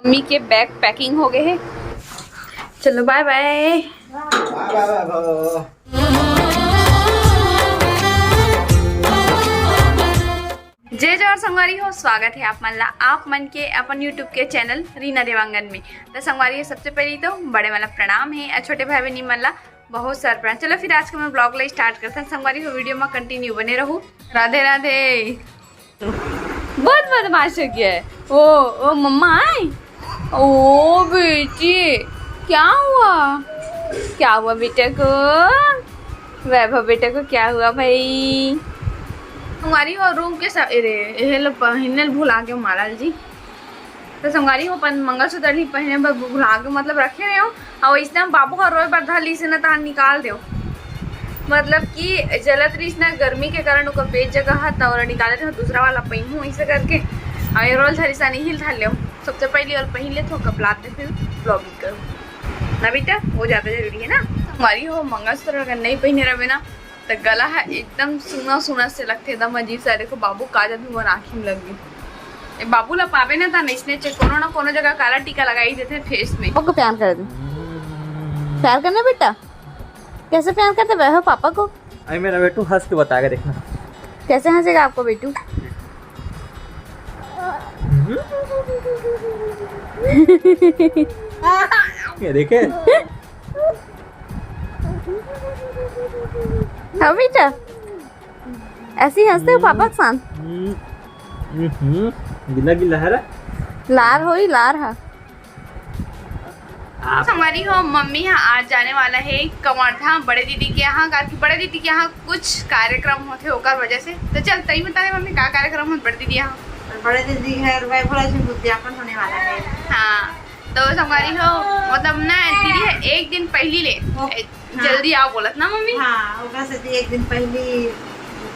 Mummy के bag packing हो गए हैं। चलो बाय बाय। जय जवाहर संगवारी हो, स्वागत है आप मन के अपन यूट्यूब के चैनल रीना देवांगन में। तो संगवारी हो, सबसे पहले तो बड़े वाला प्रणाम है और छोटे भाई बहनी मन ला बहुत सारा प्रणाम। चलो फिर आज का मैं ब्लॉग ला स्टार्ट करते हैं। संगवारी हो, वीडियो में कंटिन्यू बने रहूँ। राधे राधे। बहुत बदमाश हो गया है। ओ मम्मा आए। ओ बेटी, क्या हुआ बेटे को? वैभव बेटे को क्या हुआ भाई? संगवारी हो, रूम के पहनने भुला के महाराज जी। तो संगवारी हो, मंगलसूत्र ही पहने भुला के मतलब रखे रहे हो और इसने बाबू का रोए पर धली से न तहाँ निकाल दो। मतलब कि जलत रही ना गर्मी के कारण उसका पेट जगह हाथ और निकाले थे। दूसरा वाला पहनूँ ऐसे करके और रोल धरी सा नहीं हिल लो। सबसे पहले और पहन ले तो कपलाते फिर ब्लॉगिंग करो ना बेटा, वो ज़्यादा जरूरी है ना। हमारी हो मंगलसूत्र अगर नहीं पहने रहे ना तो गला है एकदम सुना सुना से लगते, एकदम अजीब सा। देखो बाबू काजल भी वो आँखी में लग गई। बाबू ला पावे ना था इसने कोनो ना कोनो जगह काला टीका लगाई देते फेस में। आपको प्यार कर दे, प्यार करना बेटा। कैसे प्यार करते वह पापा को? अरे मेरा बेटू हंस के बता के देखना कैसे हंसेगा आपको बेटू। ये देखे। हाँ बेटा, ऐसे ही हंसते हो पापा के साथ। गिला गिला है लार हो ही लार है। हमारी हो मम्मी यहाँ आज जाने वाला है कवर्धा बड़े दीदी के यहाँ। बड़े दीदी के यहाँ कुछ कार्यक्रम होते होकर वजह से। तो चल तई बता दे मम्मी क्या कार्यक्रम हो बड़े दीदी यहाँ? बड़े दीदी घर उद्यापन होने वाला है। हाँ तो हमारी हो मतलब ना दीदी है एक दिन पहली ले जल्दी आओ बोलत ना मम्मी। हाँ ओकरा से एक दिन पहले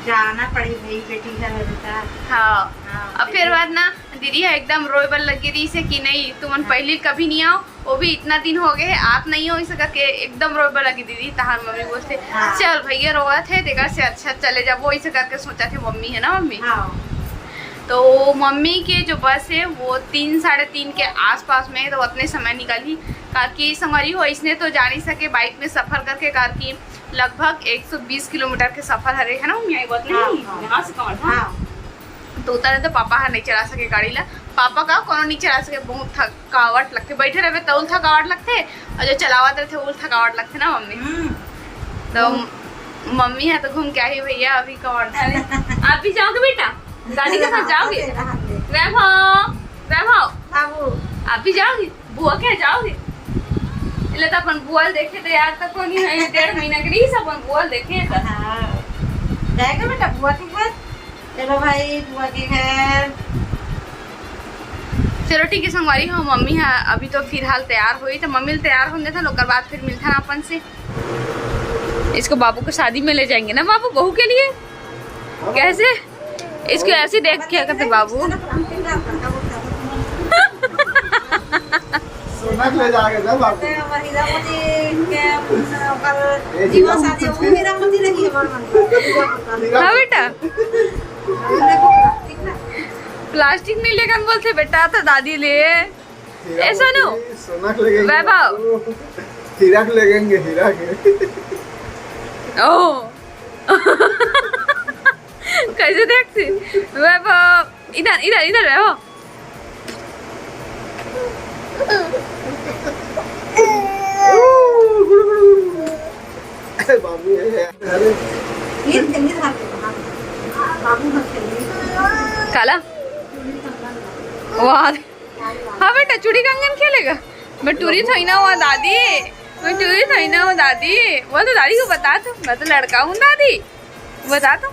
जाना पड़ी भाई बेटी घर बेटा। हाँ अब फिर बाद ना दीदी है एकदम रोएबल लगी रही से कि नहीं तुम पहले कभी नहीं आओ, वो भी इतना दिन हो गए आप नहीं हो, इस करके एकदम रोएबल लगी दीदी। तहार मम्मी बोलते चल भैया रोआ थे देखा से अच्छा चले जा, वो इसे करके सोचा थे मम्मी है ना मम्मी। तो मम्मी के जो बस है वो 3 साढ़े 3 के आसपास में, तो उतने समय निकली। कार की संगवारी हो इसने तो जा नहीं सके बाइक में सफ़र करके। कार की लगभग 120 किलोमीटर के सफ़र हरे है ना मम्मी। आई बात नहीं यहाँ से कवर्धा तो उतर तो पापा नहीं चला सके गाड़ी ला। पापा का कोनो नहीं चला सके, बहुत थकावट लगते। बैठे रहे तो उल थकावट लगते और जो चलावत रहे थे उल थकावट लगते ना मम्मी। तो मम्मी है तो घूम के आई भैया अभी कवर्धा में। आप भी जाओगे बेटा दादी के साथ जाओगे? वैभव बाबू आप भी जाओगे? बुआ क्या जाओगे? इले तो अपन बुआ देखे तो यार तक कोई है 1.5 महीना के लिए सब अपन बुआ देखे तो जाएगा बेटा बुआ के घर। चलो भाई बुआ के घर। चलो ठीक है संगवारी हो, मम्मी है अभी तो फिलहाल तैयार हुई तो मम्मी तैयार होंगे था लोग बाद फिर मिलता ना अपन से। इसको बाबू को शादी में ले जाएंगे ना बाबू बहू के लिए। कैसे इसको ऐसे देख क्या करते बाबू? ले जाएगा ना बाबू। हाँ बेटा प्लास्टिक नहीं लेकर बोलते बेटा तो दादी ले। ऐसा नो वैभव हीरा लगेंगे हीरा के। ओ कैसे देखती वैभव? इधर इधर इधर वैभव। काला वाह। हाँ बेटा चूड़ी कंगन खेलेगा। मैं टूरी थी ना वो दादी, मैं टूरी थी ना वो दादी। वो तो दादी को बता दो मैं तो लड़का हूँ दादी, बता दो।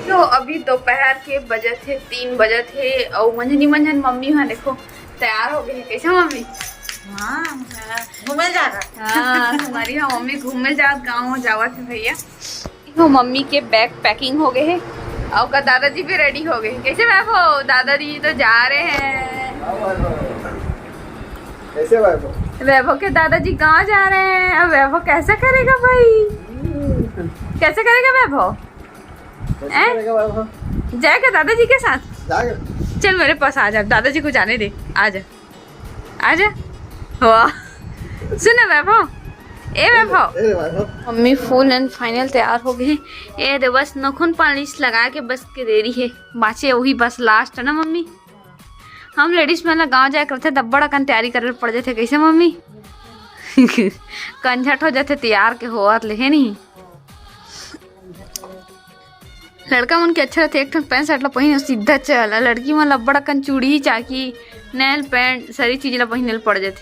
तो अभी दोपहर के बजे थे 3 बजे थे और मंझन मम्मी वहाँ देखो तैयार हो गई। कैसा मम्मी? घूमे जा रहा। हाँ हमारी हाँ मम्मी घूमने जा गाँव जावा थे भैया। वो मम्मी के बैग पैकिंग हो गए हैं और दादाजी भी रेडी हो गए। कैसे वैभव? दादाजी तो जा रहे हैं। कैसे वैभव? वैभव के दादाजी कहाँ जा रहे हैं? अब वैभव कैसे करेगा भाई? कैसे करेगा वैभव? जाएगा दादाजी के साथ? चल मेरे पास आ जा, दादाजी को जाने दे, आ जा। आजा। वाह सुनो वैभव, ए वैभव, ए भाई मम्मी फुल एंड फाइनल तैयार हो गए हैं। ये दे बस नखून पॉलिश लगा के बस के देरी है, बाचे वही बस लास्ट है ना मम्मी। हम लेडीज में गाँव जाए करते तब बड़ा कन तैयारी करे पड़ जाते, कैसे मम्मी कंझट हो जाते तैयार के होत ले है नहीं। लड़का मन के अच्छा रहते एक ठन पैंट शर्ट ला पहिने सीधा चल, लड़की मन बड़ा कन चूड़ी चाकी नेल पेंट सारी चीज ला पहिने पड़ जाते।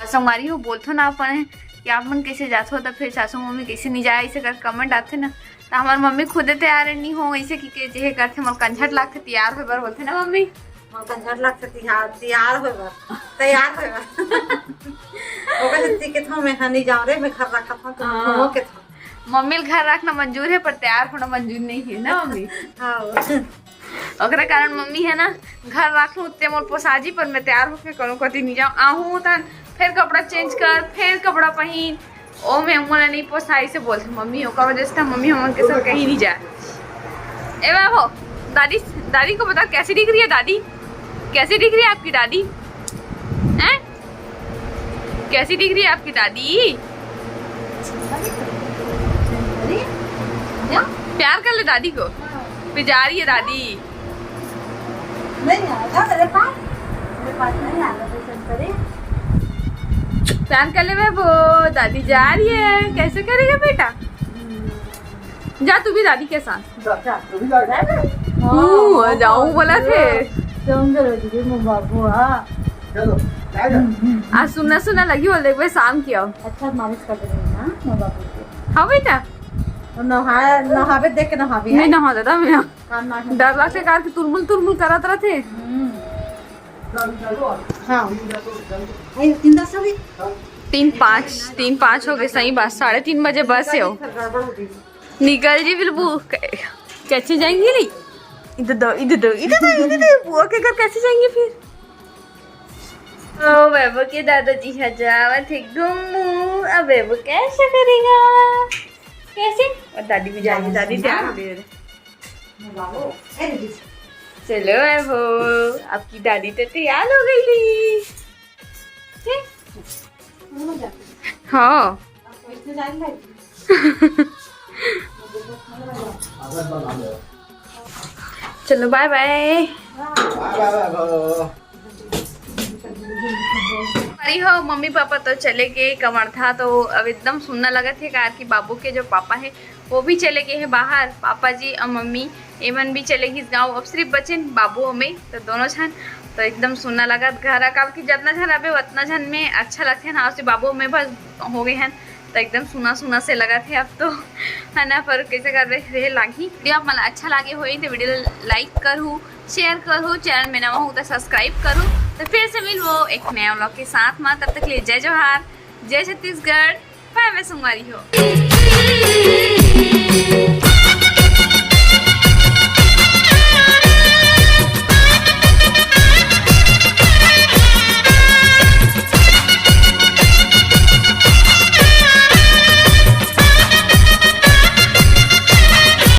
संगवारी हो बोलथो ना अपन कि आप मन कैसे जाते हो, तो फिर सासू मम्मी कैसे नहीं जाए ऐसे कर कमेंट आते ना, तो हमार मम्मी खुद तैयार नहीं हो ऐसे कि जे करते मोर कंझट लागते तैयार हो बर बोलते ना मम्मी। कंझट लगते तैयार होए बर ओके सत्ती के थो मैं हनी जाऊं रे, मैं घर रखा था तुम हो के थो। मम्मी घर रखना मंजूर है पर तैयार होना मंजूर नहीं है ना मम्मी। हां ओकरा कारण मम्मी है ना घर रख लूँ उतने मोर पोसाजी पर मैं तैयार होके करूँ कति नहीं जाऊँ आहूँ तन फिर कपड़ा चेंज कर फिर कपड़ा पहन ओ मैं मोला नहीं पोसाई से बोलती मम्मी ओकर वजह से मम्मी हम के साथ कहीं नहीं जाए। ए बाबू दादी, दादी को बता कैसी दिख रही है दादी, कैसी दिख रही है आपकी दादी हैं, कैसी दिख रही है आपकी दादी? प्यार कर ले दादी को, फिर जा रही है दादी। नहीं आएगा मेरे पास नहीं आएगा तो करे प्यार कर ले वो दादी जा रही है, कैसे करेगा बेटा? जा तू भी दादी के साथ। तू भी जा जाऊँ बोला थे बाबू। हाँ चलो जाएगा। आज सुनना सुनना लगी बोल देख भाई शाम की आओ। अच्छा मालिश कर देंगे ना मैं बाबू को। हाँ बेटा नहावे देख के नहावी नहीं नहा दादा मैं काम ना डर लगते कार की तुलमुल करत रहे थे। हाँ 3-5 हो गए सही बात, 3:30 बजे बस है हो निकल जी बिल्बू कैसे जाएंगे नहीं इधर बुआ के घर कैसे जाएंगे फिर? ओ बेबो के दादाजी हजावत एकदम अब बेबो कैसे करेगा कैसे? और दादी भी जाएगी, दादी तैयार हो गई। चलो बेबो आपकी दादी तो तैयार हो गई थी। हाँ चलो बाय बाय। अरे हो मम्मी पापा तो चले गए कमर था, तो अब एकदम सुनना लगा थे कार कि बाबू के जो पापा है वो भी चले गए हैं बाहर, पापा जी और मम्मी एमन भी चले गई गाँव, अब सिर्फ बचे बाबू हमें तो दोनों छन, तो एकदम सुनना लगा घर का कि जितना छन अबे उतना छन में अच्छा लगते हैं ना, उससे बाबू में बस हो गए हैं तो एकदम सुना सुना से लगा थे अब तो है ना। पर कैसे कर रहे लागी वीडियो आप मतलब अच्छा लगे हो तो वीडियो लाइक करूँ शेयर करूँ, चैनल में नवा हो तो सब्सक्राइब करूँ। तो फिर से मिलो एक नया व्लॉग के साथ में, तब तक लिए जय जोहार, जय छत्तीसगढ़, बाय बाय संगवारी हो।